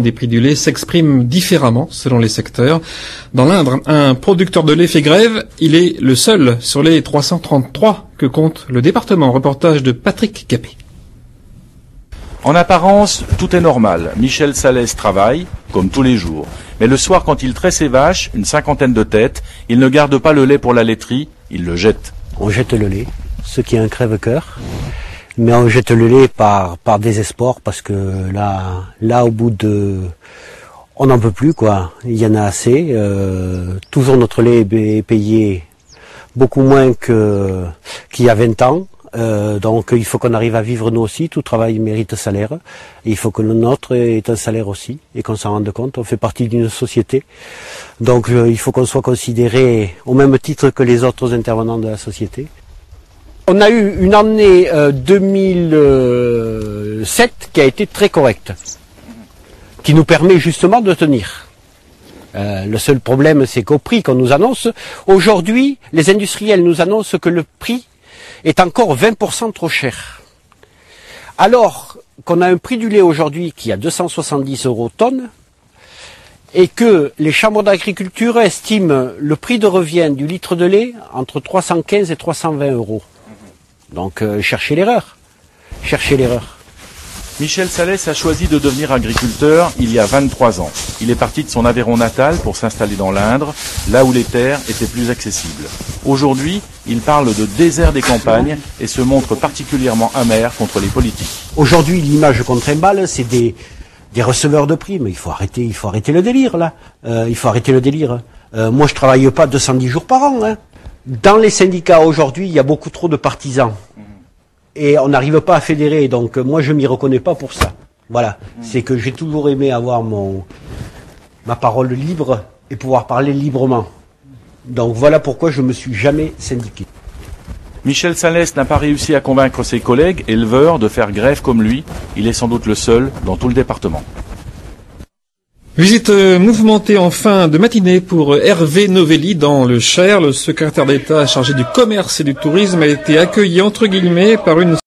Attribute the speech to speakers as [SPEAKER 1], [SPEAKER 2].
[SPEAKER 1] Des prix du lait s'expriment différemment selon les secteurs. Dans l'Indre, un producteur de lait fait grève. Il est le seul sur les 333 que compte le département. Reportage de Patrick Capé.
[SPEAKER 2] En apparence, tout est normal. Michel Salès travaille, comme tous les jours. Mais le soir, quand il traite ses vaches, une cinquantaine de têtes, il ne garde pas le lait pour la laiterie, il le jette.
[SPEAKER 3] On jette le lait, ce qui est un crève-cœur. Mais on jette le lait par désespoir, parce que là, au bout de... On n'en peut plus, quoi. Il y en a assez. Toujours notre lait est payé beaucoup moins qu'il y a 20 ans. Donc il faut qu'on arrive à vivre nous aussi, tout travail mérite salaire, et il faut que le nôtre ait un salaire aussi, et qu'on s'en rende compte, on fait partie d'une société, donc il faut qu'on soit considéré au même titre que les autres intervenants de la société. On a eu une année 2007 qui a été très correcte, qui nous permet justement de tenir. Le seul problème, c'est qu'au prix qu'on nous annonce, aujourd'hui, les industriels nous annoncent que le prix est encore 20% trop cher. Alors qu'on a un prix du lait aujourd'hui qui est à 270 € tonne, et que les chambres d'agriculture estiment le prix de revient du litre de lait entre 315 et 320 €. Donc cherchez l'erreur. Cherchez l'erreur.
[SPEAKER 2] Michel Salès a choisi de devenir agriculteur il y a 23 ans. Il est parti de son Aveyron natal pour s'installer dans l'Indre, là où les terres étaient plus accessibles. Aujourd'hui, il parle de désert des campagnes et se montre particulièrement amer contre les politiques.
[SPEAKER 3] Aujourd'hui, l'image qu'on trimballe, c'est des receveurs de primes. Il faut arrêter le délire, là. Il faut arrêter le délire. Moi, je travaille pas 210 jours par an. Hein. Dans les syndicats, aujourd'hui, il y a beaucoup trop de partisans. Et on n'arrive pas à fédérer, donc moi je m'y reconnais pas pour ça. Voilà, c'est que j'ai toujours aimé avoir ma parole libre et pouvoir parler librement. Donc voilà pourquoi je me suis jamais syndiqué.
[SPEAKER 2] Michel Salès n'a pas réussi à convaincre ses collègues éleveurs de faire grève comme lui. Il est sans doute le seul dans tout le département.
[SPEAKER 1] Visite mouvementée en fin de matinée pour Hervé Novelli dans le Cher. Le secrétaire d'État chargé du commerce et du tourisme a été accueilli entre guillemets par une